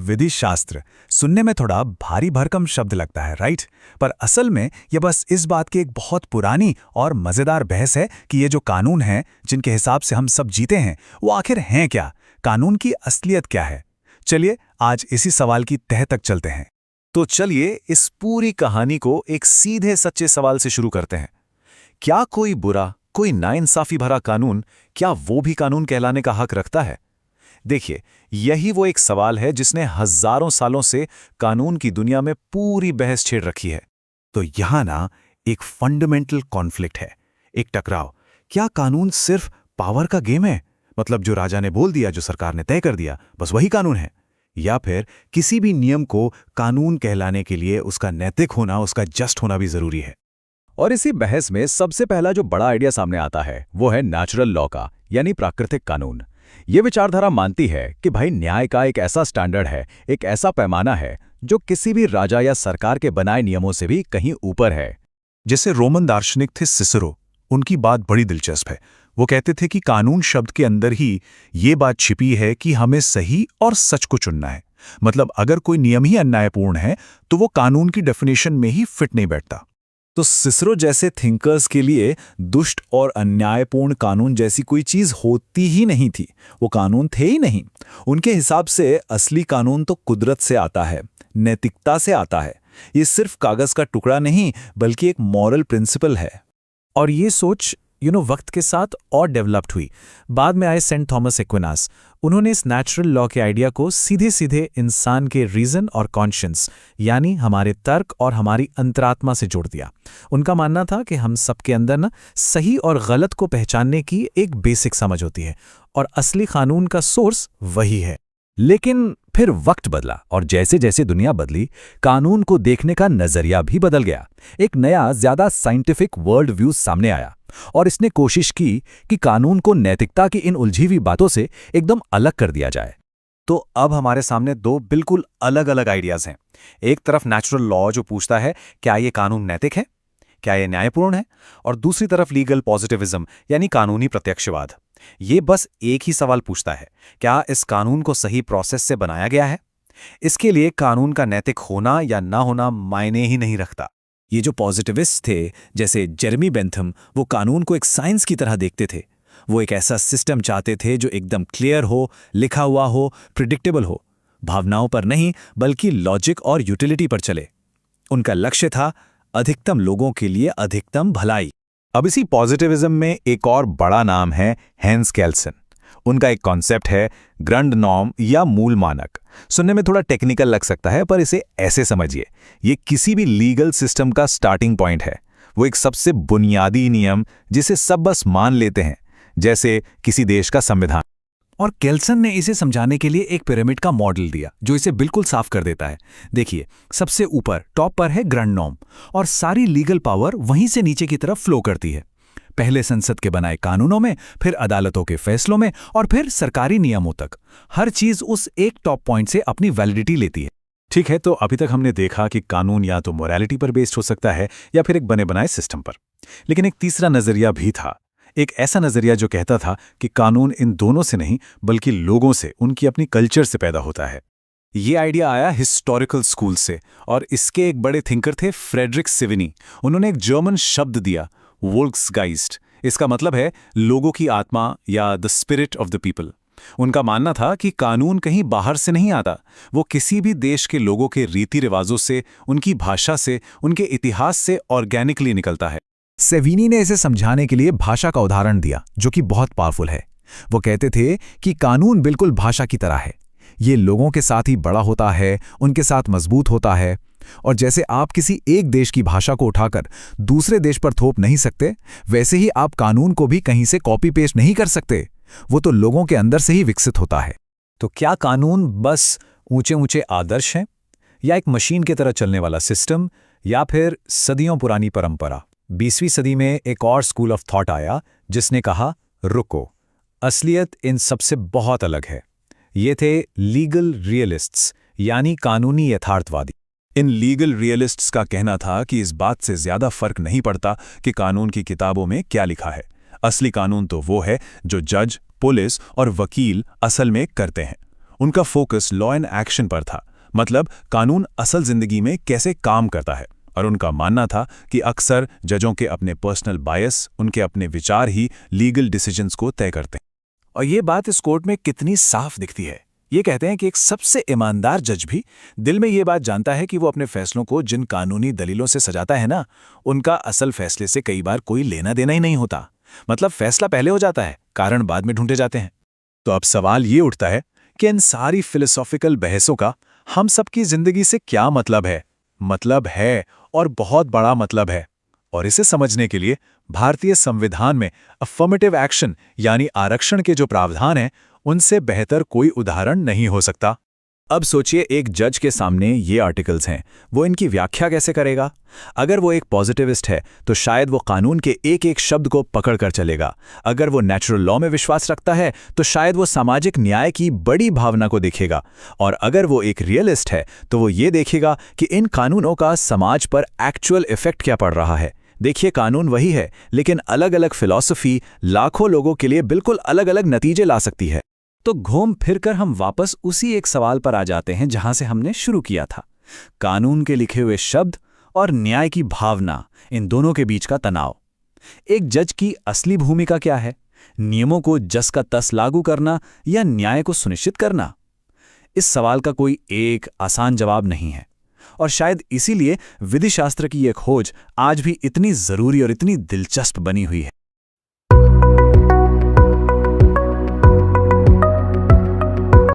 विधि शास्त्र सुनने में थोड़ा भारी भरकम शब्द लगता है, राइट? पर असल में यह बस इस बात की एक बहुत पुरानी और मजेदार बहस है कि ये जो कानून हैं जिनके हिसाब से हम सब जीते हैं, वो आखिर हैं क्या? कानून की असलियत क्या है? चलिए आज इसी सवाल की तह तक चलते हैं। तो चलिए इस पूरी कहानी को एक सीधे सच्चे सवाल से शुरू करते हैं। क्या कोई बुरा, कोई नाइंसाफी भरा कानून, क्या वो भी कानून कहलाने का हक रखता है? देखिए, यही वो एक सवाल है जिसने हजारों सालों से कानून की दुनिया में पूरी बहस छेड़ रखी है। तो यहाँ ना एक फंडामेंटल कॉन्फ्लिक्ट है, एक टकराव। क्या कानून सिर्फ पावर का गेम है? मतलब जो राजा ने बोल दिया, जो सरकार ने तय कर दिया, बस वही कानून है? या फिर किसी भी नियम को कानून कहलाने के लिए उसका नैतिक होना, उसका जस्ट होना भी जरूरी है? और इसी बहस में सबसे पहला जो बड़ा आइडिया सामने आता है वो है नेचुरल लॉ का, यानी प्राकृतिक कानून। ये विचारधारा मानती है कि भाई न्याय का एक ऐसा स्टैंडर्ड है, एक ऐसा पैमाना है जो किसी भी राजा या सरकार के बनाए नियमों से भी कहीं ऊपर है। जैसे रोमन दार्शनिक थे सिसरो, उनकी बात बड़ी दिलचस्प है। वो कहते थे कि कानून शब्द के अंदर ही ये बात छिपी है कि हमें सही और सच को चुनना है। मतलब अगर कोई नियम ही अन्यायपूर्ण है तो वो कानून की डेफिनेशन में ही फिट नहीं बैठता। तो सिसरो जैसे थिंकर्स के लिए दुष्ट और अन्यायपूर्ण कानून जैसी कोई चीज होती ही नहीं थी, वो कानून थे ही नहीं। उनके हिसाब से असली कानून तो कुदरत से आता है, नैतिकता से आता है। ये सिर्फ कागज का टुकड़ा नहीं बल्कि एक मॉरल प्रिंसिपल है। और ये सोच वक्त के साथ और डेवलप्ड हुई। बाद में आए सेंट थॉमस एक्विनास। उन्होंने इस नेचुरल लॉ के आइडिया को सीधे सीधे इंसान के रीजन और कॉन्शियंस, यानी हमारे तर्क और हमारी अंतरात्मा से जोड़ दिया। उनका मानना था कि हम सबके अंदर ना सही और गलत को पहचानने की एक बेसिक समझ होती है और असली कानून का सोर्स वही है। लेकिन फिर वक्त बदला और जैसे जैसे दुनिया बदली, कानून को देखने का नजरिया भी बदल गया। एक नया, ज्यादा साइंटिफिक वर्ल्ड व्यू सामने आया और इसने कोशिश की कि कानून को नैतिकता की इन उलझी हुई बातों से एकदम अलग कर दिया जाए। तो अब हमारे सामने दो बिल्कुल अलग अलग आइडियाज हैं। एक तरफ नेचुरल लॉ जो पूछता है क्या ये कानून नैतिक है, क्या ये न्यायपूर्ण है, और दूसरी तरफ लीगल पॉजिटिविज्म यानी कानूनी प्रत्यक्षवाद। ये बस एक ही सवाल पूछता है, क्या इस कानून को सही प्रोसेस से बनाया गया है? इसके लिए कानून का नैतिक होना या ना होना मायने ही नहीं रखता। ये जो पॉजिटिविस्ट थे जैसे जेरेमी बेंथम, वो कानून को एक साइंस की तरह देखते थे। वो एक ऐसा सिस्टम चाहते थे जो एकदम क्लियर हो, लिखा हुआ हो, प्रिडिक्टेबल हो, भावनाओं पर नहीं बल्कि लॉजिक और यूटिलिटी पर चले। उनका लक्ष्य था अधिकतम लोगों के लिए अधिकतम भलाई। अब इसी पॉजिटिविज्म में एक और बड़ा नाम है हैंस केल्सन। उनका एक कॉन्सेप्ट है ग्रंड नॉर्म या मूल मानक। सुनने में थोड़ा टेक्निकल लग सकता है पर इसे ऐसे समझिए, ये किसी भी लीगल सिस्टम का स्टार्टिंग पॉइंट है। वो एक सबसे बुनियादी नियम जिसे सब बस मान लेते हैं, जैसे किसी देश का संविधान। और केल्सन ने इसे समझाने के लिए एक पिरामिड का मॉडल दिया जो इसे बिल्कुल साफ कर देता है। देखिए, सबसे ऊपर टॉप पर है ग्रैंड नॉर्म और सारी लीगल पावर वहीं से नीचे की तरफ फ्लो करती है। पहले संसद के बनाए कानूनों में, फिर अदालतों के फैसलों में और फिर सरकारी नियमों तक। हर चीज उस एक टॉप पॉइंट से अपनी वैलिडिटी लेती है। ठीक है, तो अभी तक हमने देखा कि कानून या तो मोरालिटी पर बेस्ड हो सकता है या फिर एक बने बनाए सिस्टम पर। लेकिन एक तीसरा नजरिया भी था, एक ऐसा नजरिया जो कहता था कि कानून इन दोनों से नहीं बल्कि लोगों से, उनकी अपनी कल्चर से पैदा होता है। ये आइडिया आया हिस्टोरिकल स्कूल से और इसके एक बड़े थिंकर थे फ्रेडरिक सिविनी। उन्होंने एक जर्मन शब्द दिया, वोल्क्सगाइस्ट। इसका मतलब है लोगों की आत्मा या the spirit of the people. उनका मानना था कि कानून कहीं बाहर से नहीं आता, वो किसी भी देश के लोगों के रीति रिवाजों से, उनकी भाषा से, उनके इतिहास से ऑर्गेनिकली निकलता है। सेविनी ने इसे समझाने के लिए भाषा का उदाहरण दिया जो कि बहुत पावरफुल है। वो कहते थे कि कानून बिल्कुल भाषा की तरह है, ये लोगों के साथ ही बड़ा होता है, उनके साथ मजबूत होता है। और जैसे आप किसी एक देश की भाषा को उठाकर दूसरे देश पर थोप नहीं सकते, वैसे ही आप कानून को भी कहीं से कॉपी पेस्ट नहीं कर सकते। वो तो लोगों के अंदर से ही विकसित होता है। तो क्या कानून बस ऊंचे ऊंचे आदर्श हैं, या एक मशीन की तरह चलने वाला सिस्टम, या फिर सदियों पुरानी परंपरा? 20वीं सदी में एक और स्कूल ऑफ थॉट आया जिसने कहा, रुको, असलियत इन सबसे बहुत अलग है। ये थे लीगल रियलिस्ट्स, यानी कानूनी यथार्थवादी। इन लीगल रियलिस्ट्स का कहना था कि इस बात से ज्यादा फर्क नहीं पड़ता कि कानून की किताबों में क्या लिखा है, असली कानून तो वो है जो जज, पुलिस और वकील असल में करते हैं। उनका फोकस लॉ एंड एक्शन पर था, मतलब कानून असल जिंदगी में कैसे काम करता है। और उनका मानना था कि अक्सर जजों के अपने पर्सनल बायस, उनके अपने विचार ही लीगल डिसीजंस को तय करते हैं। और ये बात इस कोर्ट में कितनी साफ दिखती है। ये कहते हैं कि एक सबसे ईमानदार जज भी दिल में ये बात जानता है कि वो अपने फैसलों को जिन कानूनी दलीलों से सजाता है ना, उनका असल फैसले से कई बार कोई लेना देना ही नहीं होता। मतलब फैसला पहले हो जाता है, कारण बाद में ढूंढे जाते हैं। तो अब सवाल ये उठता है कि इन सारी फिलोसॉफिकल बहसों का हम सबकी जिंदगी से क्या मतलब है? मतलब है और बहुत बड़ा मतलब है। और इसे समझने के लिए भारतीय संविधान में अफर्मेटिव एक्शन यानी आरक्षण के जो प्रावधान हैं, उनसे बेहतर कोई उदाहरण नहीं हो सकता। अब सोचिए, एक जज के सामने ये आर्टिकल्स हैं, वो इनकी व्याख्या कैसे करेगा? अगर वो एक पॉजिटिविस्ट है तो शायद वो कानून के एक एक शब्द को पकड़ कर चलेगा। अगर वो नेचुरल लॉ में विश्वास रखता है तो शायद वो सामाजिक न्याय की बड़ी भावना को देखेगा। और अगर वो एक रियलिस्ट है तो वो ये देखेगा कि इन कानूनों का समाज पर एक्चुअल इफेक्ट क्या पड़ रहा है। देखिए, कानून वही है, लेकिन अलग अलग फिलॉसफी लाखों लोगों के लिए बिल्कुल अलग अलग नतीजे ला सकती है। तो घूम फिरकर हम वापस उसी एक सवाल पर आ जाते हैं जहां से हमने शुरू किया था। कानून के लिखे हुए शब्द और न्याय की भावना, इन दोनों के बीच का तनाव। एक जज की असली भूमिका क्या है? नियमों को जस का तस लागू करना या न्याय को सुनिश्चित करना? इस सवाल का कोई एक आसान जवाब नहीं है। और शायद इसीलिए विधिशास्त्र की यह खोज आज भी इतनी जरूरी और इतनी दिलचस्प बनी हुई है।